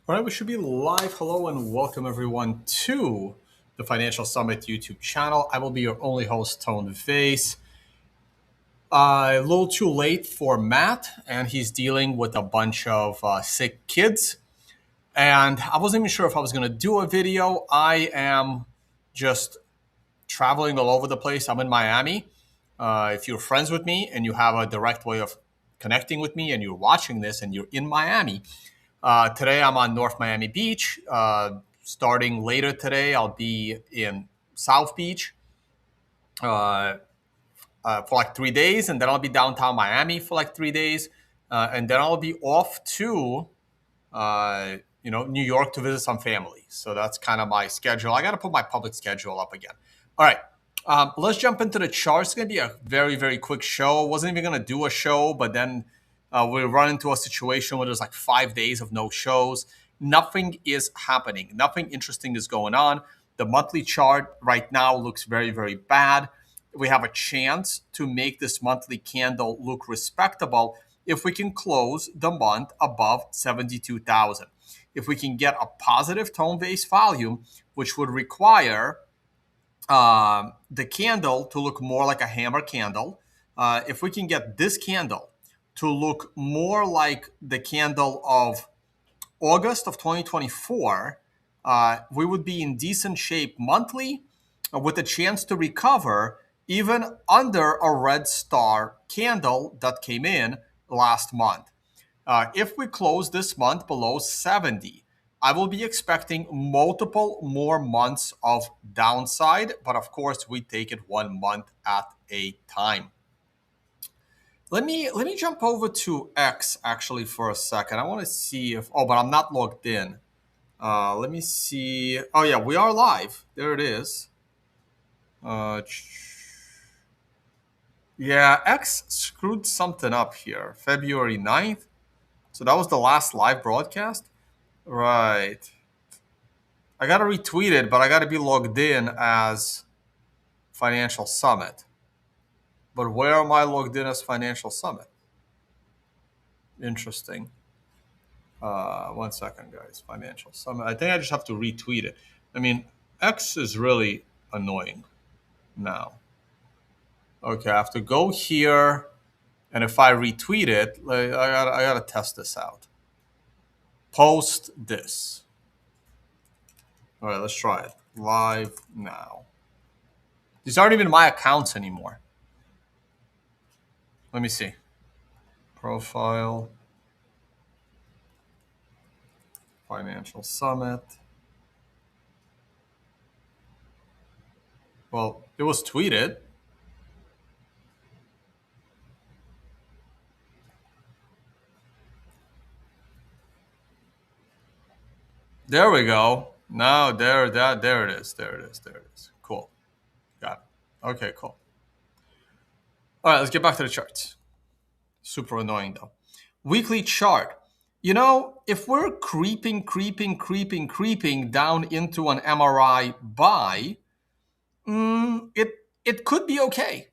All right, we should be live. Hello and welcome everyone to the Financial Summit YouTube channel. I will be your only host, Tone Vase. A little too late for Matt, and he's dealing with a bunch of sick kids. And I wasn't even sure if I was going to do a video. I am just traveling all over the place. I'm in Miami. If you're friends with me and you have a direct way of connecting with me and you're watching this and you're in Miami, today I'm on North Miami Beach. Starting later today, I'll be in South Beach uh, for like 3 days, and then I'll be downtown Miami for like 3 days, and then I'll be off to New York to visit some family. So that's kind of my schedule. I got to put my public schedule up again. All right. Let's jump into the charts. It's going to be a very, very quick show. Wasn't even going to do a show, but then we run into a situation where there's like 5 days of no shows. Nothing is happening. Nothing interesting is going on. The monthly chart right now looks very, very bad. We have a chance to make this monthly candle look respectable if we can close the month above 72,000. If we can get a positive tone-based volume, which would require the candle to look more like a hammer candle. If we can get this candle to look more like the candle of August of 2024, we would be in decent shape monthly with a chance to recover even under a red star candle that came in last month. If we close this month below 70, I will be expecting multiple more months of downside, but of course, we take it 1 month at a time. Let me jump over to X actually for a second. I want to see if but I'm not logged in. Let me see. Oh yeah, we are live. There it is. Yeah, X screwed something up here. February 9th. So that was the last live broadcast? Right. I got to retweet it, but I got to be logged in as Financial Summit. But where am I logged in as Financial Summit? Interesting. 1 second, guys. Financial Summit. I think I just have to retweet it. I mean, X is really annoying now. Okay, I have to go here, and if I retweet it, I gotta test this out. Post this. All right, let's try it. Live now. These aren't even my accounts anymore. Let me see. Profile. Financial Summit. Well, it was tweeted. There we go. Now there it is. There it is. Cool. Got it. Okay, cool. All right, let's get back to the charts. Super annoying though. Weekly chart. If we're creeping down into an MRI buy, it could be okay.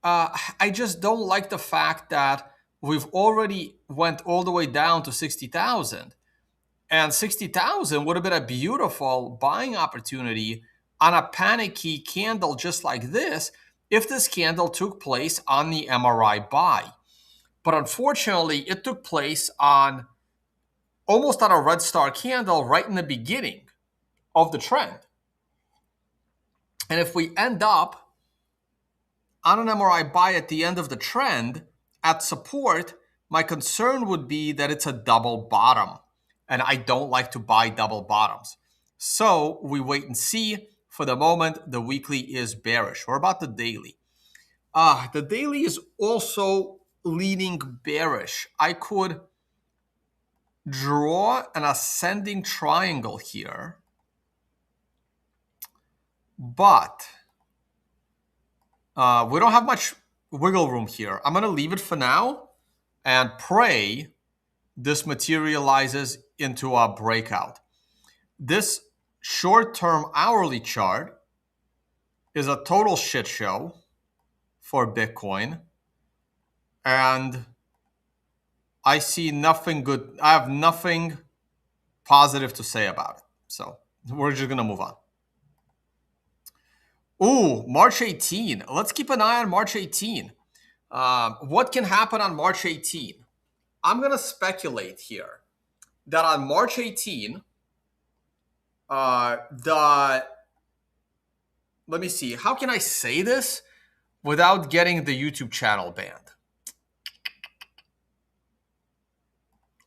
I just don't like the fact that we've already went all the way down to 60,000. And 60,000 would have been a beautiful buying opportunity on a panicky candle just like this if this candle took place on the MRI buy. But unfortunately, it took place on almost on a red star candle right in the beginning of the trend. And if we end up on an MRI buy at the end of the trend at support, my concern would be that it's a double bottom. And I don't like to buy double bottoms. So we wait and see. For the moment, the weekly is bearish. What about the daily? The daily is also leaning bearish. I could draw an ascending triangle here, but we don't have much wiggle room here. I'm going to leave it for now and pray this materializes into a breakout. This short-term hourly chart is a total shit show for Bitcoin. And I see nothing good. I have nothing positive to say about it. So we're just going to move on. Ooh, March 18. Let's keep an eye on March 18. What can happen on March 18? I'm going to speculate here that on March 18, let me see, how can I say this without getting the YouTube channel banned?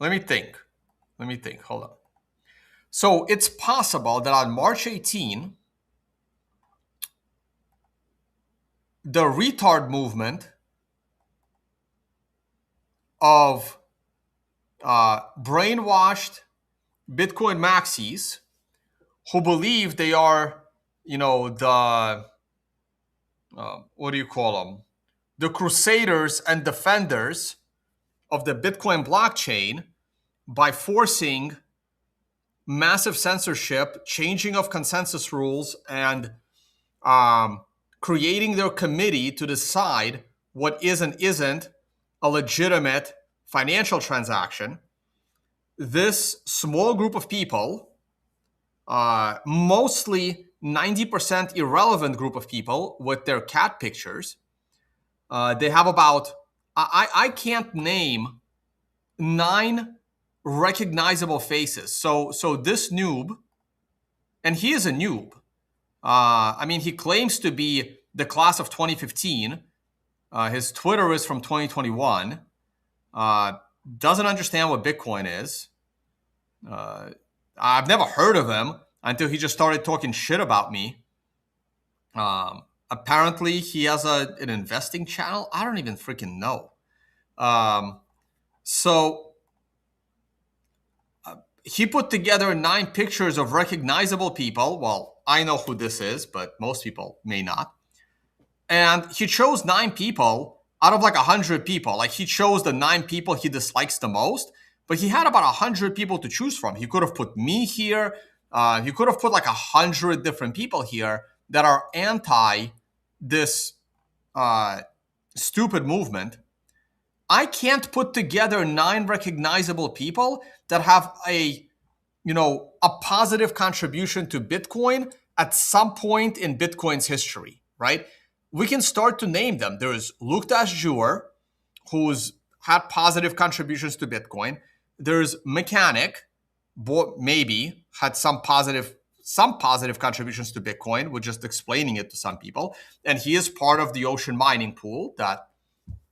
Let me think. Hold on. So it's possible that on March 18, the retard movement of brainwashed Bitcoin maxis who believe they are, the, what do you call them? The crusaders and defenders of the Bitcoin blockchain by forcing massive censorship, changing of consensus rules, and creating their committee to decide what is and isn't a legitimate financial transaction. This small group of people, mostly 90% irrelevant group of people with their cat pictures, they have about, I can't name 9 recognizable faces. So this noob, and he is a noob. He claims to be the class of 2015. His Twitter is from 2021. Doesn't understand what Bitcoin is. I've never heard of him until he just started talking shit about me. Apparently, he has an investing channel. I don't even freaking know. He put together 9 pictures of recognizable people. Well, I know who this is, but most people may not. And he chose 9 people out of like 100 people. Like, he chose the 9 people he dislikes the most, but he had about 100 people to choose from. He could have put me here. He could have put like 100 different people here that are anti this stupid movement. I can't put together 9 recognizable people that have a positive contribution to Bitcoin at some point in Bitcoin's history, right? We can start to name them. There's Luke Dashjur, who's had positive contributions to Bitcoin. There's Mechanic, maybe had some positive contributions to Bitcoin. We're just explaining it to some people. And he is part of the Ocean mining pool that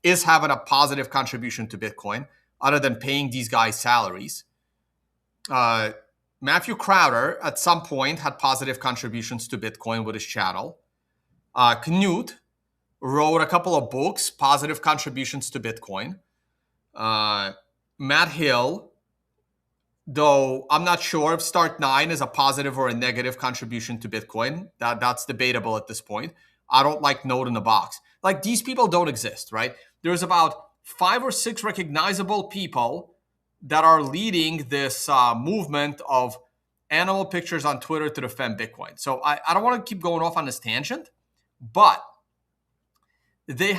is having a positive contribution to Bitcoin, other than paying these guys salaries. Matthew Crowder, at some point, had positive contributions to Bitcoin with his channel. Knut wrote a couple of books, positive contributions to Bitcoin. Matt Hill, though I'm not sure if Start 9 is a positive or a negative contribution to Bitcoin. That's debatable at this point. I don't like Node in the box. Like, these people don't exist, right? There's about 5 or 6 recognizable people that are leading this movement of animal pictures on Twitter to defend Bitcoin. So I don't want to keep going off on this tangent, but they don't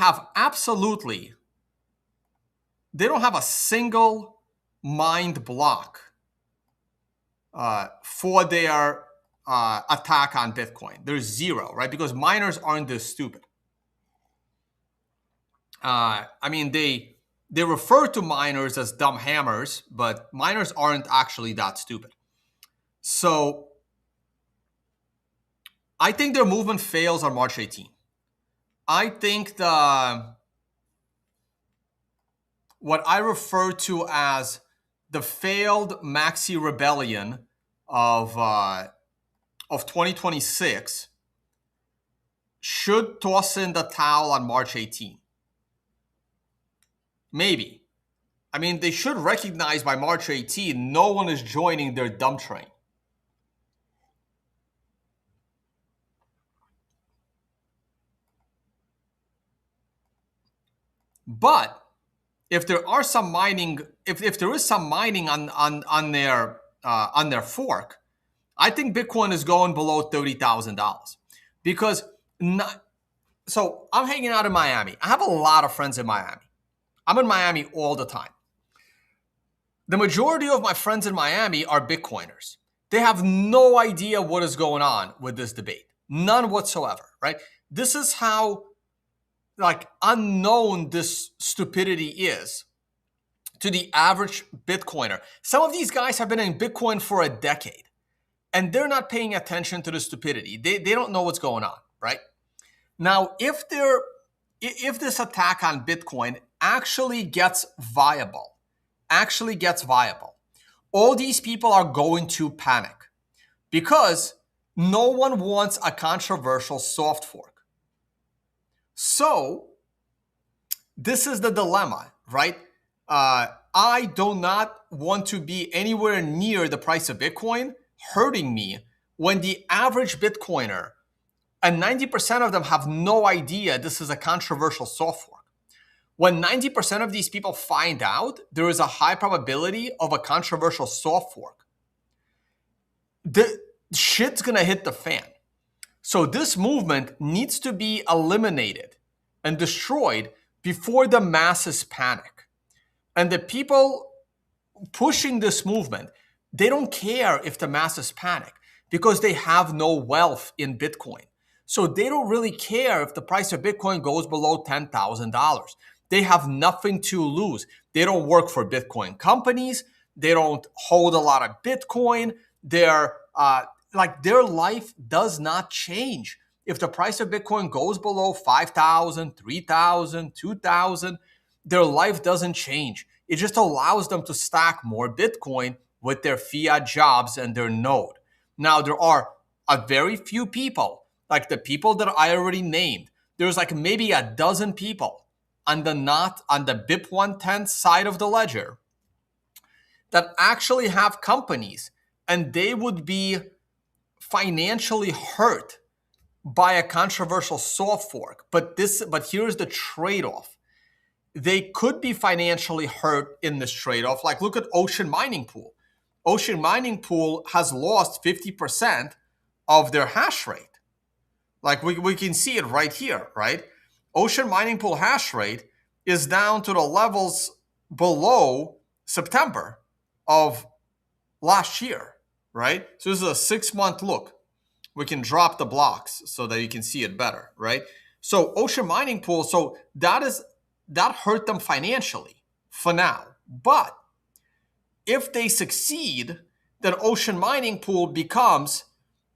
have a single mind block for their attack on Bitcoin. There's 0, right? Because miners aren't this stupid. They refer to miners as dumb hammers, but miners aren't actually that stupid. So I think their movement fails on March 18. I think what I refer to as the failed maxi rebellion of 2026 should toss in the towel on March 18. Maybe. They should recognize by March 18, no one is joining their dump train. But if there are some mining, if there is some mining on their fork, I think Bitcoin is going below $30,000 because so I'm hanging out in Miami. I have a lot of friends in Miami. I'm in Miami all the time. The majority of my friends in Miami are Bitcoiners. They have no idea what is going on with this debate. None whatsoever, right? This is how like unknown this stupidity is to the average Bitcoiner. Some of these guys have been in Bitcoin for a decade and they're not paying attention to the stupidity. They don't know what's going on, right? Now, if this attack on Bitcoin actually gets viable, all these people are going to panic because no one wants a controversial soft fork. So this is the dilemma, right? I do not want to be anywhere near the price of Bitcoin hurting me when the average Bitcoiner, and 90% of them have no idea this is a controversial soft fork. When 90% of these people find out there is a high probability of a controversial soft fork, the shit's gonna hit the fan. So this movement needs to be eliminated and destroyed before the masses panic. And the people pushing this movement, they don't care if the masses panic because they have no wealth in Bitcoin. So they don't really care if the price of Bitcoin goes below $10,000. They have nothing to lose. They don't work for Bitcoin companies. They don't hold a lot of Bitcoin. Their life does not change. If the price of Bitcoin goes below 5,000, 3,000, 2,000, their life doesn't change. It just allows them to stack more Bitcoin with their fiat jobs and their node. Now, there are a very few people, like the people that I already named. There's like maybe a dozen people on the BIP 110 side of the ledger that actually have companies, and they would be financially hurt by a controversial soft fork. But here's the trade-off. They could be financially hurt in this trade-off. Like look at Ocean Mining Pool. Ocean Mining Pool has lost 50% of their hash rate. Like we can see it right here, right? Ocean Mining Pool hash rate is down to the levels below September of last year, right? So this is a 6-month look. We can drop the blocks so that you can see it better, right? So Ocean Mining Pool, so that hurt them financially for now. But if they succeed, then Ocean Mining Pool becomes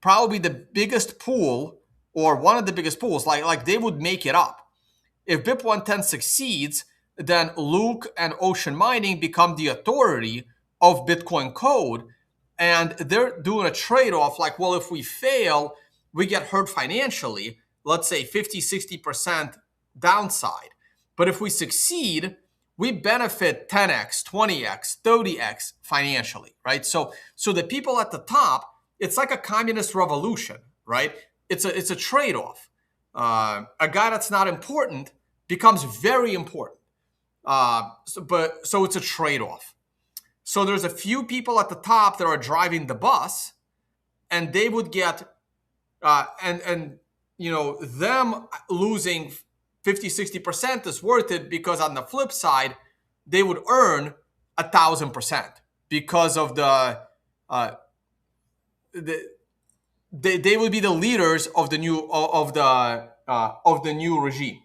probably the biggest pool or one of the biggest pools. Like they would make it up. If BIP 110 succeeds, then Luke and Ocean Mining become the authority of Bitcoin code. And they're doing a trade-off like, well, if we fail, we get hurt financially, let's say 50, 60% downside. But if we succeed, we benefit 10x, 20x, 30x financially, right? So the people at the top, it's like a communist revolution, right? It's a trade-off. A guy that's not important becomes very important. So it's a trade-off. So there's a few people at the top that are driving the bus, and they would get, them losing 50, 60% is worth it because on the flip side, they would earn 1,000% because of they would be the leaders of the new regime.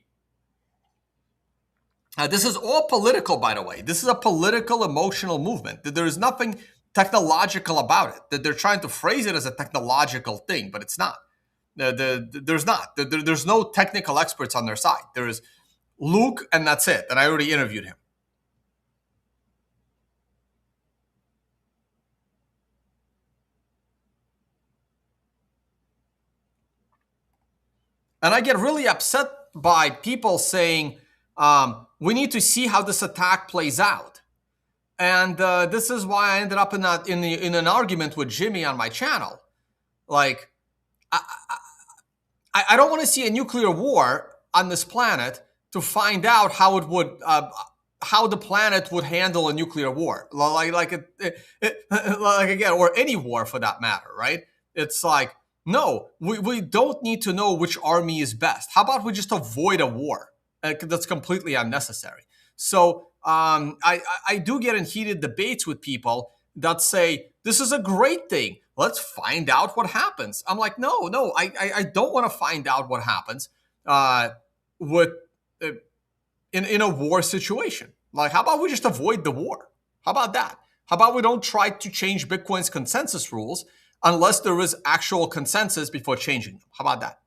This is all political, by the way. This is a political, emotional movement. There is nothing technological about it. That they're trying to phrase it as a technological thing, but it's not. There's not. There's no technical experts on their side. There is Luke, and that's it. And I already interviewed him. And I get really upset by people saying, we need to see how this attack plays out. And this is why I ended up in an argument with Jimmy on my channel. Like, I don't want to see a nuclear war on this planet to find out how the planet would handle a nuclear war, like again, or any war for that matter, right? It's like, no, we don't need to know which army is best. How about we just avoid a war? That's completely unnecessary. So I do get in heated debates with people that say this is a great thing. Let's find out what happens. I'm like, no, I don't want to find out what happens uh, with uh, in a war situation. Like, how about we just avoid the war? How about that? How about we don't try to change Bitcoin's consensus rules unless there is actual consensus before changing them? How about that?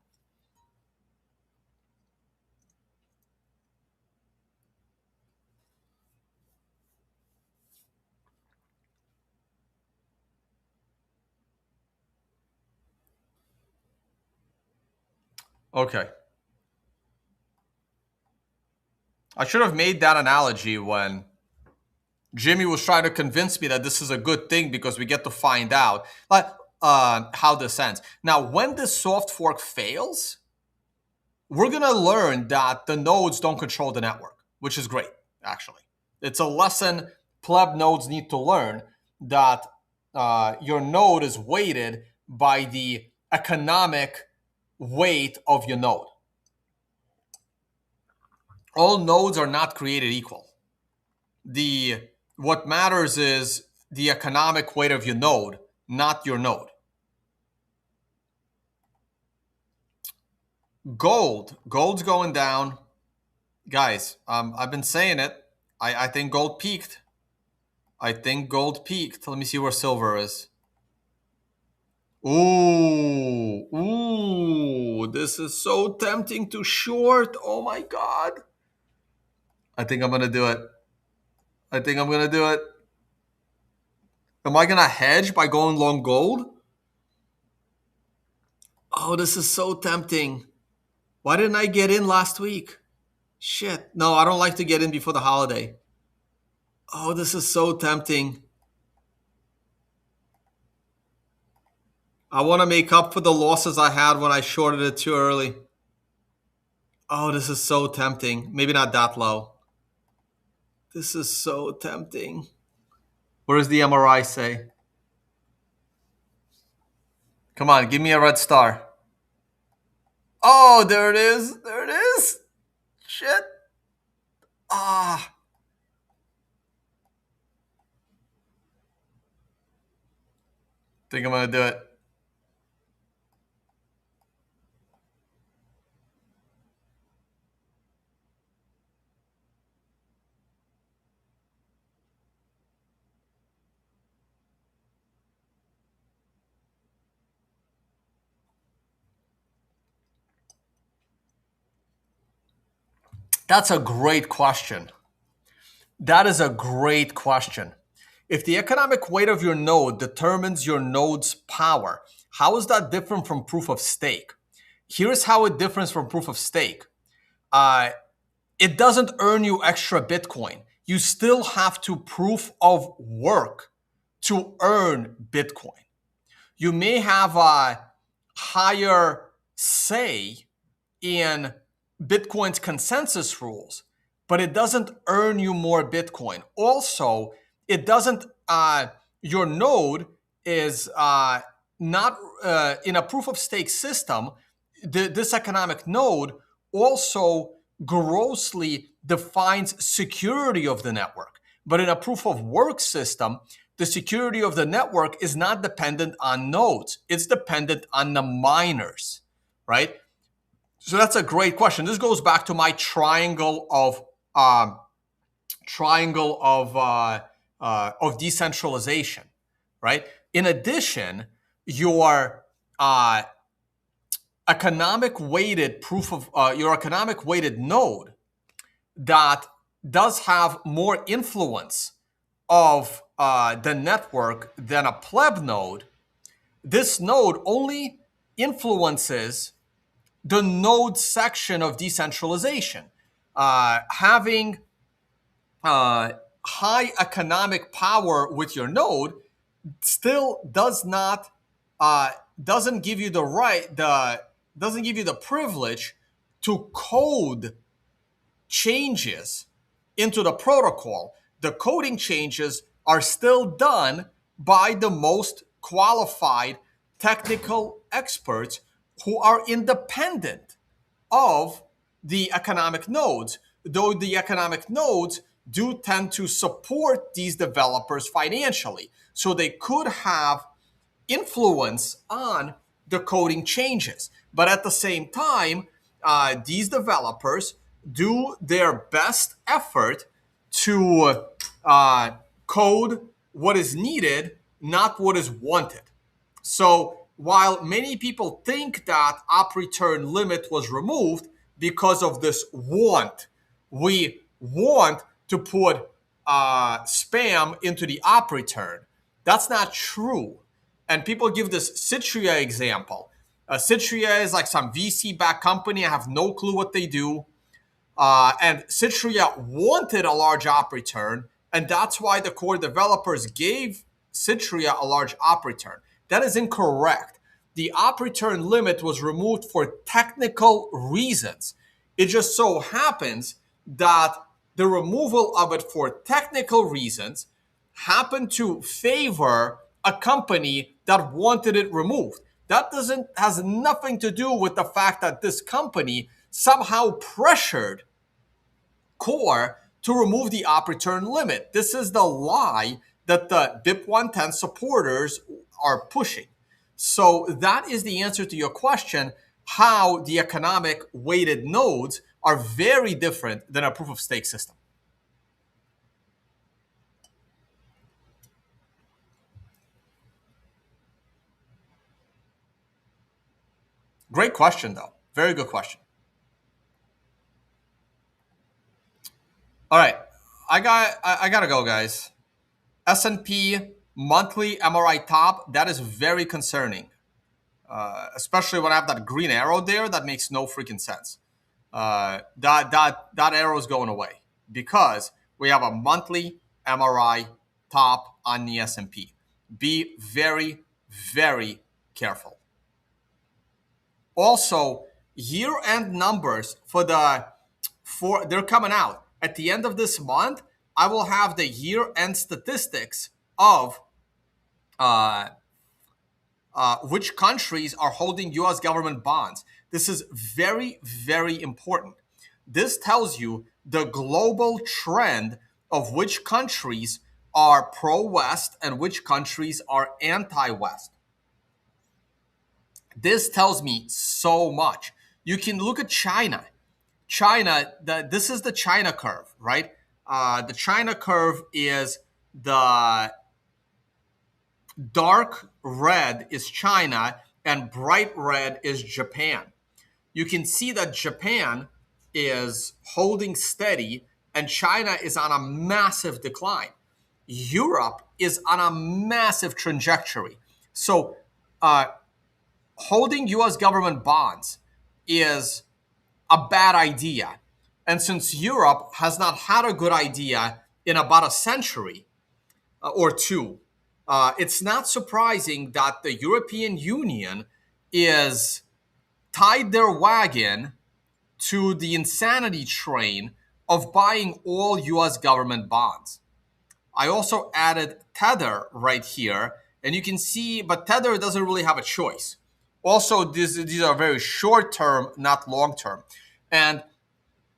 Okay. I should have made that analogy when Jimmy was trying to convince me that this is a good thing because we get to find out like how this ends. Now, when this soft fork fails, we're gonna learn that the nodes don't control the network, which is great. Actually, it's a lesson pleb nodes need to learn that your node is weighted by the economic weight of your node. All nodes are not created equal. The what matters is the economic weight of your node, not your node. Gold's going down, guys. I've been saying it. I think gold peaked. I think gold peaked. Let me see where silver is. Ooh, this is so tempting to short. Oh my God. I think I'm gonna do it. I think I'm gonna do it. Am I gonna hedge by going long gold? Oh, this is so tempting. Why didn't I get in last week? Shit. No, I don't like to get in before the holiday. Oh, this is so tempting. I want to make up for the losses I had when I shorted it too early. Oh, this is so tempting. Maybe not that low. This is so tempting. What does the MRI say? Come on, give me a red star. Oh, there it is. There it is. Shit. Ah. Think I'm going to do it. That's a great question. That is a great question. If the economic weight of your node determines your node's power, how is that different from proof of stake? Here's how it differs from proof of stake. It doesn't earn you extra Bitcoin. You still have to proof of work to earn Bitcoin. You may have a higher say in Bitcoin's consensus rules, but it doesn't earn you more Bitcoin. Also, it doesn't, your node is not in a proof of stake system. This economic node also grossly defines security of the network. But in a proof of work system, the security of the network is not dependent on nodes. It's dependent on the miners, right? So that's a great question. This goes back to my triangle of decentralization, right? In addition, your economic weighted your economic weighted node that does have more influence of the network than a pleb node. This node only influences the node section of decentralization. Having high economic power with your node still doesn't give you the privilege to code changes into the protocol. The coding changes are still done by the most qualified technical experts who are independent of the economic nodes, though the economic nodes do tend to support these developers financially. So they could have influence on the coding changes. But at the same time, these developers do their best effort to code what is needed, not what is wanted. So while many people think that op return limit was removed because of this want, we want to put spam into the op return. That's not true. And people give this Citria example. Citria is like some VC-backed company. I have no clue what they do. And Citria wanted a large op return, and that's why the core developers gave Citria a large op return. That is incorrect. The op return limit was removed for technical reasons. It just so happens that the removal of it for technical reasons happened to favor a company that wanted it removed. That doesn't has nothing to do with the fact that this company somehow pressured core to remove the op return limit. This is the lie that the BIP 110 supporters are pushing. So that is the answer to your question, how the economic weighted nodes are very different than a proof of stake system. Great question, though. Very good question. All right, I gotta go, guys. S&P monthly MRI top, that is very concerning, especially when I have that green arrow there. That makes no freaking sense. That arrow is going away because we have a monthly MRI top on the S&P. Be very, very careful. Also, year-end numbers they're coming out at the end of this month. I will have the year-end statistics of which countries are holding U.S. government bonds. This is very, very important. This tells you the global trend of which countries are pro-West and which countries are anti-West. This tells me so much. You can look at China. This is the China curve, right? The China curve is the dark red is China and bright red is Japan. You can see that Japan is holding steady and China is on a massive decline. Europe is on a massive trajectory. So holding US government bonds is a bad idea. And since Europe has not had a good idea in about a century or two, it's not surprising that the European Union is tied their wagon to the insanity train of buying all US government bonds. I also added Tether right here, and you can see, but Tether doesn't really have a choice. Also, these are very short term, not long term. And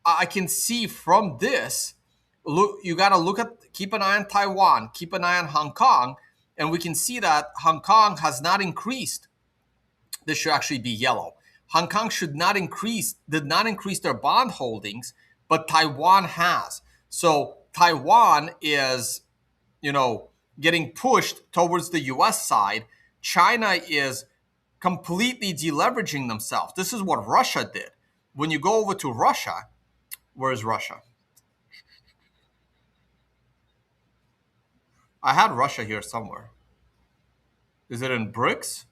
I can see from this, look, you got to keep an eye on Taiwan, keep an eye on Hong Kong, and we can see that Hong Kong has not increased. This should actually be yellow. Hong Kong did not increase their bond holdings, but Taiwan has. So Taiwan is, getting pushed towards the US side. China is completely deleveraging themselves. This is what Russia did. When you go over to Russia, where is Russia? I had Russia here somewhere. Is it in BRICS?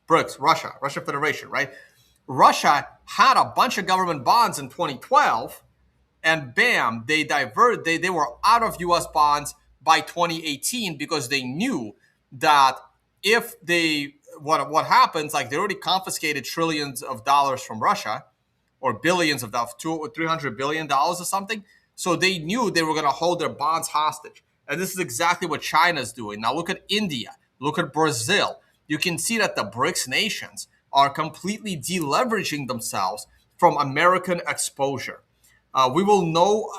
BRICS, Russia Federation, right? Russia had a bunch of government bonds in 2012, and bam, they were out of US bonds by 2018 because they knew that if what happens, like they already confiscated trillions of dollars from Russia, or billions of dollars, $300 billion or something. So they knew they were going to hold their bonds hostage. And this is exactly what China's doing. Now look at India, look at Brazil. You can see that the BRICS nations are completely deleveraging themselves from American exposure. We will know,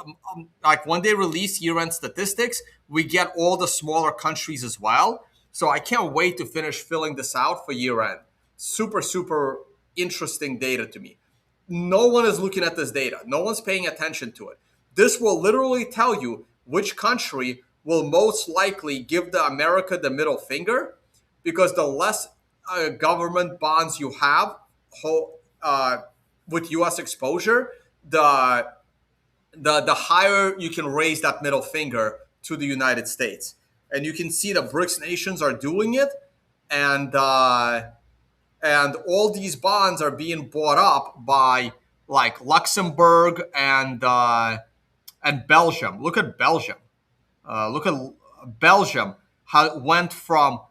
like when they release year-end statistics, we get all the smaller countries as well. So I can't wait to finish filling this out for year-end. Super, super interesting data to me. No one is looking at this data. No one's paying attention to it. This will literally tell you which country will most likely give the America the middle finger, because the less government bonds you have uh, with U.S. exposure, the higher you can raise that middle finger to the United States. And you can see the BRICS nations are doing it, and all these bonds are being bought up by like Luxembourg and Belgium. Look at Belgium. Look at Belgium. How it went from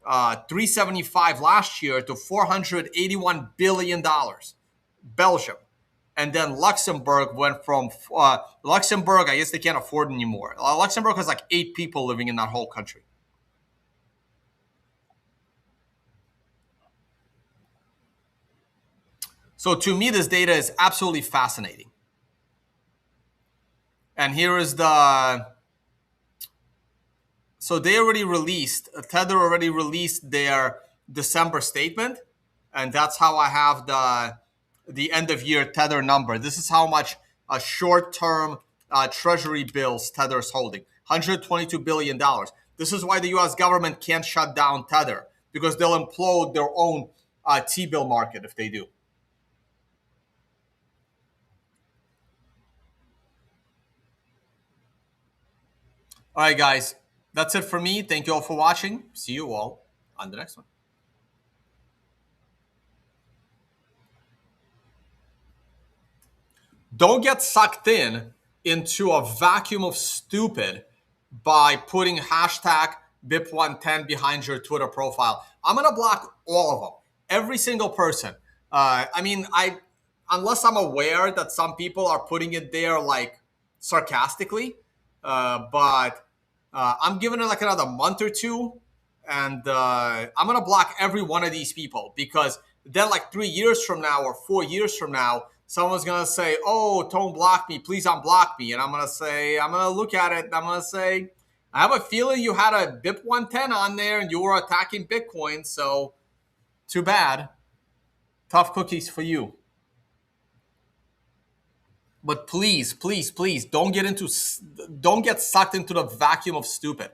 375 last year to $481 billion. Belgium. And then Luxembourg went from Luxembourg. I guess they can't afford it anymore. Luxembourg has like 8 people living in that whole country. So to me, this data is absolutely fascinating. And here is the. So they already released, Tether already released their December statement, and that's how I have the end of year Tether number. This is how much short-term treasury bills Tether is holding, $122 billion. This is why the US government can't shut down Tether, because they'll implode their own T-bill market if they do. All right, guys, that's it for me. Thank you all for watching. See you all on the next one. Don't get sucked into a vacuum of stupid by putting hashtag BIP110 behind your Twitter profile. I'm gonna block all of them, every single person. I mean, unless I'm aware that some people are putting it there like sarcastically, but I'm giving it like another month or two, and I'm gonna block every one of these people, because then like 3 years from now or 4 years from now, someone's gonna say, "Oh, Tone blocked me. Please unblock me." And I'm gonna look at it, and I'm gonna say, "I have a feeling you had a BIP 110 on there, and you were attacking Bitcoin. So, too bad. Tough cookies for you." But please, please, please, don't get sucked into the vacuum of stupid.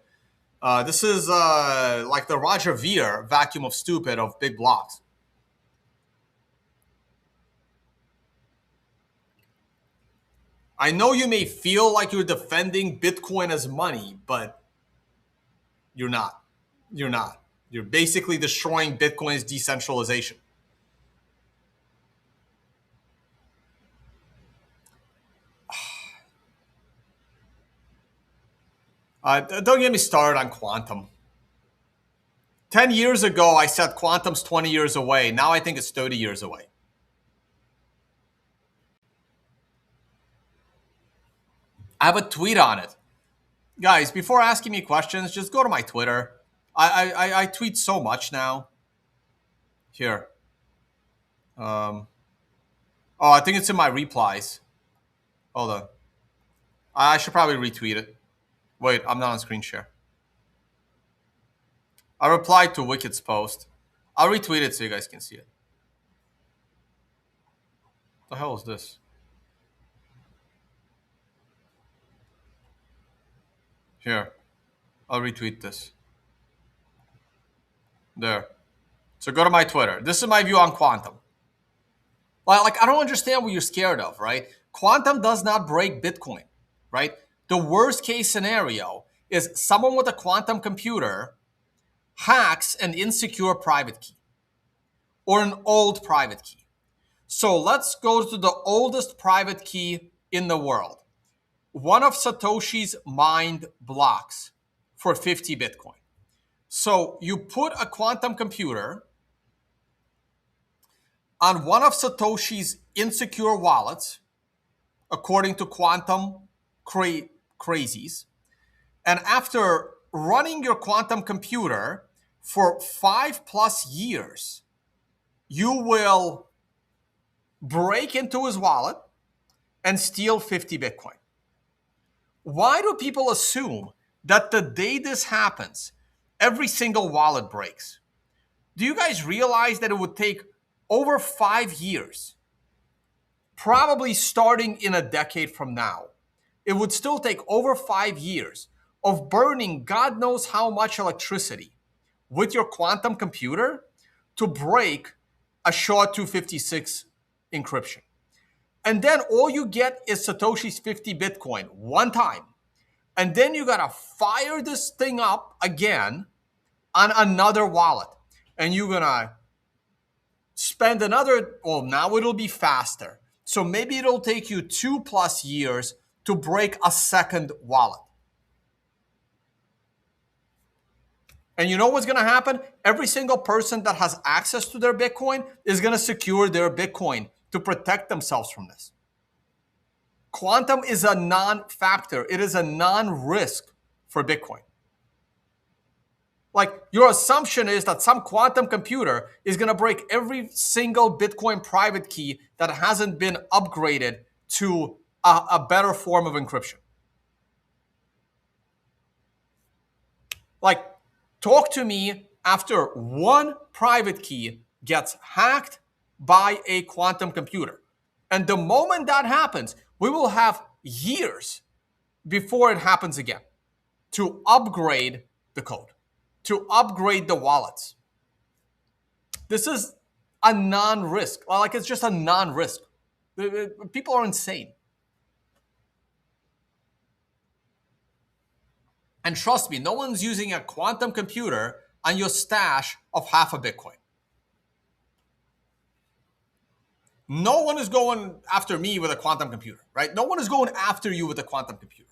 This is like the Roger Ver vacuum of stupid of big blocks. I know you may feel like you're defending Bitcoin as money, but you're not. You're not. You're basically destroying Bitcoin's decentralization. Don't get me started on quantum. 10 years ago, I said quantum's 20 years away. Now I think it's 30 years away. I have a tweet on it. Guys, before asking me questions, just go to my Twitter. I tweet so much now. Here. Oh, I think it's in my replies. Hold on. I should probably retweet it. Wait, I'm not on screen share. I replied to Wicked's post. I'll retweet it so you guys can see it. What the hell is this? Here. I'll retweet this. There. So go to my Twitter. This is my view on quantum. Like, I don't understand what you're scared of, right? Quantum does not break Bitcoin, right? The worst case scenario is someone with a quantum computer hacks an insecure private key or an old private key. So let's go to the oldest private key in the world. One of Satoshi's mined blocks for 50 Bitcoin. So you put a quantum computer on one of Satoshi's insecure wallets, according to quantum crazies. And after running your quantum computer for 5+ years, you will break into his wallet and steal 50 Bitcoin. Why do people assume that the day this happens, every single wallet breaks? Do you guys realize that it would take over 5 years, probably starting in a decade from now? It would still take over 5 years of burning God knows how much electricity with your quantum computer to break a SHA-256 encryption. And then all you get is Satoshi's 50 Bitcoin one time. And then you gotta fire this thing up again on another wallet. And you're gonna spend another, well, now it'll be faster. So maybe it'll take you 2+ years to break a second wallet. And you know what's gonna happen? Every single person that has access to their Bitcoin is gonna secure their Bitcoin to protect themselves from this. Quantum is a non-factor. It is a non-risk for Bitcoin. Like, your assumption is that some quantum computer is going to break every single Bitcoin private key that hasn't been upgraded to a better form of encryption. Like, talk to me after one private key gets hacked by a quantum computer. And the moment that happens, we will have years before it happens again to upgrade the code, to upgrade the wallets. This is a non-risk. Like, it's just a non-risk. People are insane. And trust me, no one's using a quantum computer on your stash of half a Bitcoin. No one is going after me with a quantum computer, right? No one is going after you with a quantum computer.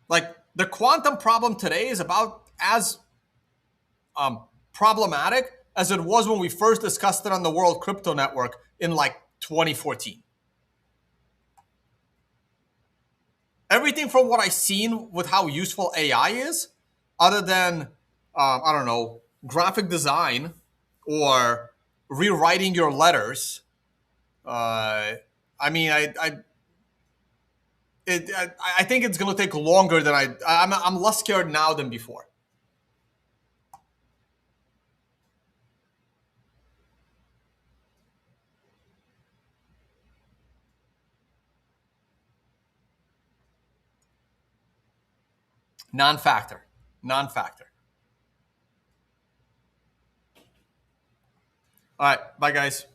Like, the quantum problem today is about as problematic as it was when we first discussed it on the World Crypto Network in like 2014. Everything from what I've seen with how useful AI is, other than, I don't know, graphic design or rewriting your letters. I mean, I think it's going to take longer than I'm less scared now than before. Non-factor. Non-factor. All right. Bye, guys.